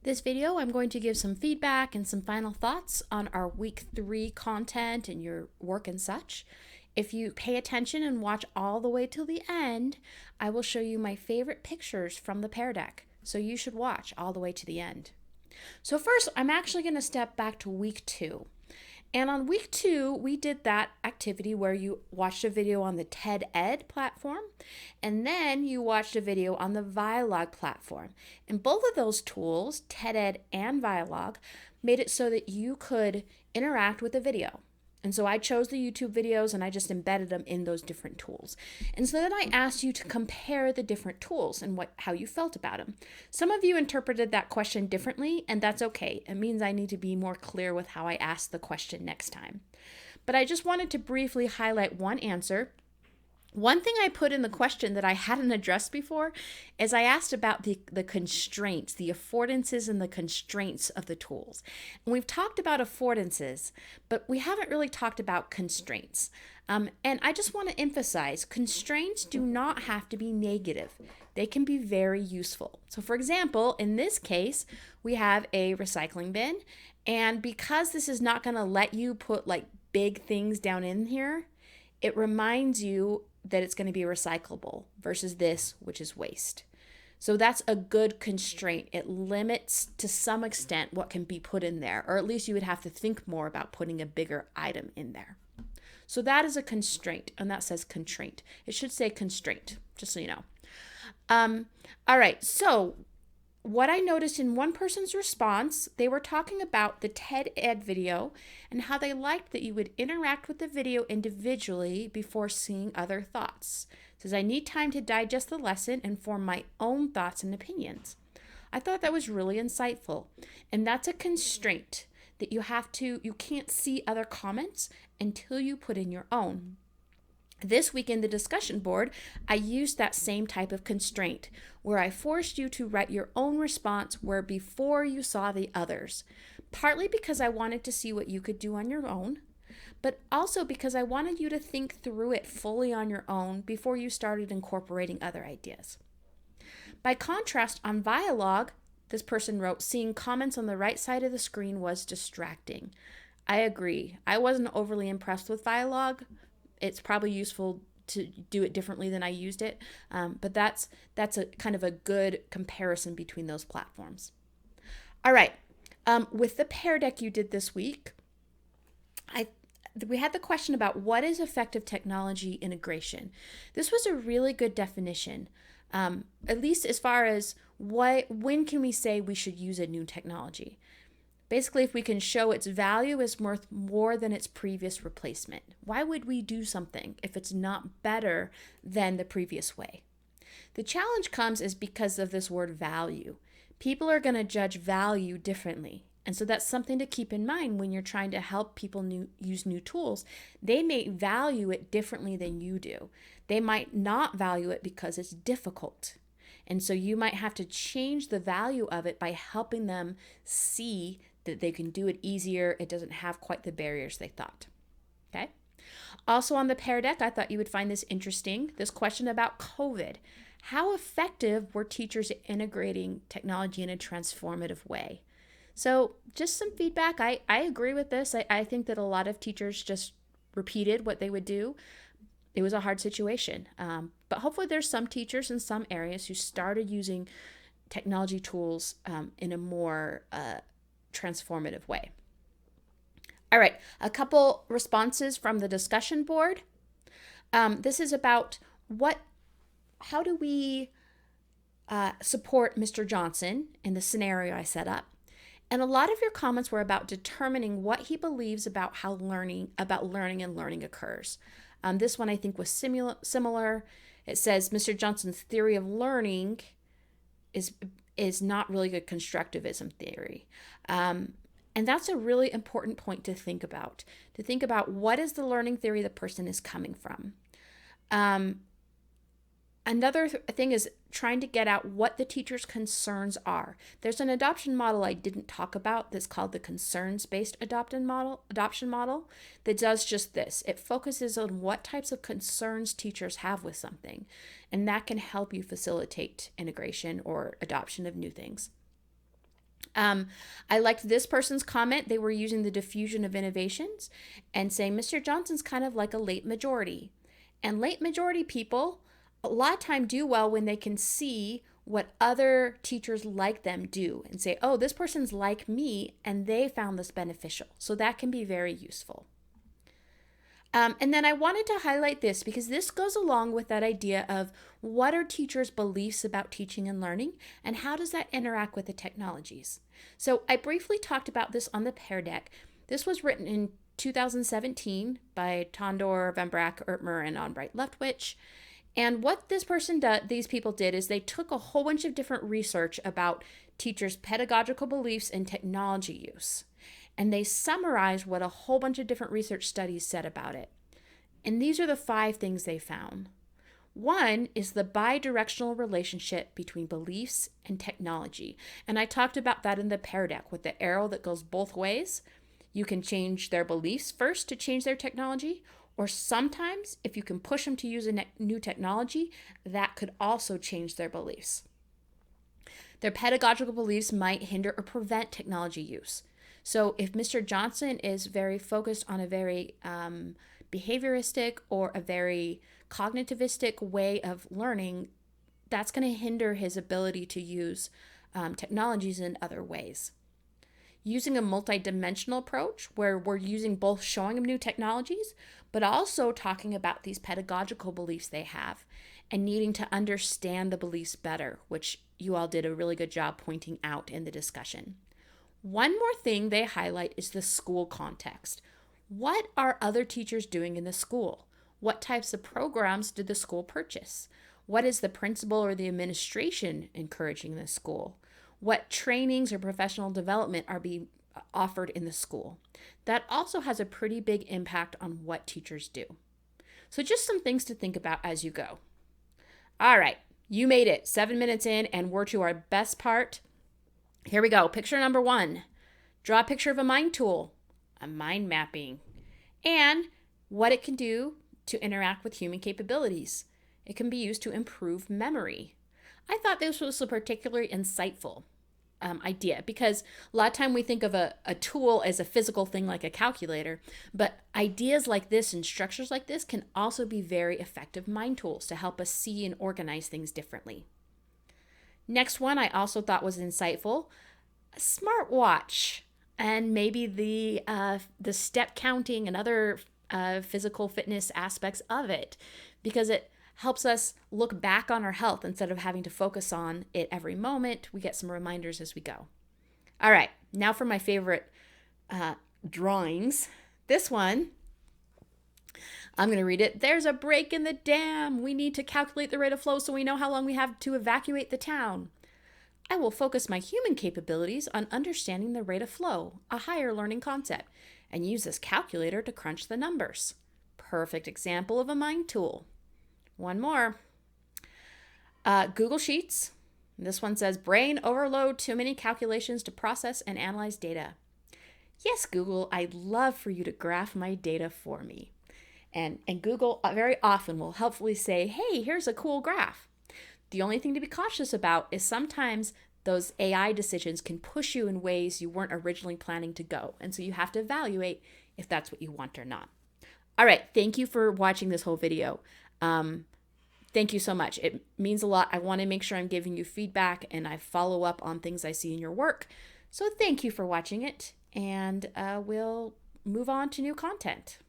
This video, I'm going to give some feedback and some final thoughts on our week 3 content and your work and such. If you pay attention and watch all the way till the end, I will show you my favorite pictures from the Pear Deck. So you should watch all the way to the end. So first, I'm actually going to step back to week 2. And on week 2, we did that activity where you watched a video on the TED Ed platform, and then you watched a video on the Vialog platform. And both of those tools, TED Ed and Vialog, made it so that you could interact with the video. And so I chose the YouTube videos and I just embedded them in those different tools. And so then I asked you to compare the different tools and how you felt about them. Some of you interpreted that question differently, and that's okay. It means I need to be more clear with how I ask the question next time. But I just wanted to briefly highlight one answer. One thing I put in the question that I hadn't addressed before is I asked about the constraints, the affordances and the constraints of the tools. And we've talked about affordances, but we haven't really talked about constraints. And I just want to emphasize, constraints do not have to be negative. They can be very useful. So for example, in this case, we have a recycling bin. And because this is not going to let you put like big things down in here, it reminds you that it's going to be recyclable versus this, which is waste. So that's a good constraint. It limits to some extent what can be put in there, or at least you would have to think more about putting a bigger item in there. So that is a constraint, and that says constraint. It should say constraint, just so you know. All right, so what I noticed in one person's response, they were talking about the TED Ed video and how they liked that you would interact with the video individually before seeing other thoughts. It says, I need time to digest the lesson and form my own thoughts and opinions. I thought that was really insightful. And that's a constraint that you can't see other comments until you put in your own. This week in the discussion board, I used that same type of constraint where I forced you to write your own response where before you saw the others, partly because I wanted to see what you could do on your own, but also because I wanted you to think through it fully on your own before you started incorporating other ideas. By contrast, on Vialog, this person wrote, seeing comments on the right side of the screen was distracting. I agree. I wasn't overly impressed with Vialog. It's probably useful to do it differently than I used it, but that's a kind of a good comparison between those platforms. All right, with the Pear Deck you did this week, we had the question about what is effective technology integration. This was a really good definition, at least as far as when can we say we should use a new technology. Basically, if we can show its value is worth more than its previous replacement. Why would we do something if it's not better than the previous way? The challenge comes is because of this word value. People are going to judge value differently. And so that's something to keep in mind when you're trying to help people use new tools. They may value it differently than you do. They might not value it because it's difficult. And so you might have to change the value of it by helping them see that they can do it easier. It doesn't have quite the barriers they thought. Okay. Also on the Pear Deck, I thought you would find this interesting. This question about COVID. How effective were teachers at integrating technology in a transformative way? So just some feedback. I agree with this. I think that a lot of teachers just repeated what they would do. It was a hard situation. But hopefully there's some teachers in some areas who started using technology tools in a more transformative way. All right, a couple responses from the discussion board. This is about how do we support Mr. Johnson in the scenario I set up. And a lot of your comments were about determining what he believes about how learning and learning occurs. This one I think was similar. It says Mr. Johnson's theory of learning is not really a constructivism theory. And that's a really important point to think about what is the learning theory the person is coming from. Another thing is trying to get out what the teacher's concerns are. There's an adoption model I didn't talk about that's called the concerns-based adoption model that does just this. It focuses on what types of concerns teachers have with something, and that can help you facilitate integration or adoption of new things. I liked this person's comment. They were using the diffusion of innovations and saying Mr. Johnson's kind of like a late majority. And late majority people a lot of time do well when they can see what other teachers like them do and say, oh, this person's like me and they found this beneficial. So that can be very useful. And then I wanted to highlight this because this goes along with that idea of what are teachers' beliefs about teaching and learning and how does that interact with the technologies. So I briefly talked about this on the Pear Deck. This was written in 2017 by Tondor, Van Brack, Ertmer, and Albright Leftwich. And what these people did is they took a whole bunch of different research about teachers' pedagogical beliefs and technology use. And they summarized what a whole bunch of different research studies said about it. And these are the 5 things they found. One is the bi-directional relationship between beliefs and technology. And I talked about that in the Pear Deck with the arrow that goes both ways. You can change their beliefs first to change their technology, or sometimes if you can push them to use a new technology, that could also change their beliefs. Their pedagogical beliefs might hinder or prevent technology use. So if Mr. Johnson is very focused on a very behavioristic or a very cognitivistic way of learning, that's going to hinder his ability to use technologies in other ways. Using a multidimensional approach where we're using both showing him new technologies, but also talking about these pedagogical beliefs they have and needing to understand the beliefs better, which you all did a really good job pointing out in the discussion. One more thing they highlight is the school context. What are other teachers doing in the school? What types of programs did the school purchase? What is the principal or the administration encouraging in the school? What trainings or professional development are being offered in the school? That also has a pretty big impact on what teachers do. So just some things to think about as you go. All right, you made it 7 minutes in and we're to our best part. Here we go. Picture number 1. Draw a picture of a mind tool, a mind mapping, and what it can do to interact with human capabilities. It can be used to improve memory. I thought this was a particularly insightful idea because a lot of time we think of a tool as a physical thing like a calculator, but ideas like this and structures like this can also be very effective mind tools to help us see and organize things differently. Next one I also thought was insightful, a smartwatch, and maybe the step counting and other physical fitness aspects of it, because it helps us look back on our health instead of having to focus on it every moment. We get some reminders as we go. All right, now for my favorite drawings. This one, I'm going to read it. There's a break in the dam. We need to calculate the rate of flow so we know how long we have to evacuate the town. I will focus my human capabilities on understanding the rate of flow, a higher learning concept, and use this calculator to crunch the numbers. Perfect example of a mind tool. One more. Google Sheets. This one says, brain overload, too many calculations to process and analyze data. Yes, Google, I'd love for you to graph my data for me. And Google very often will helpfully say, hey, here's a cool graph. The only thing to be cautious about is sometimes those AI decisions can push you in ways you weren't originally planning to go. And so you have to evaluate if that's what you want or not. All right, thank you for watching this whole video. Thank you so much. It means a lot. I want to make sure I'm giving you feedback and I follow up on things I see in your work. So thank you for watching it, and we'll move on to new content.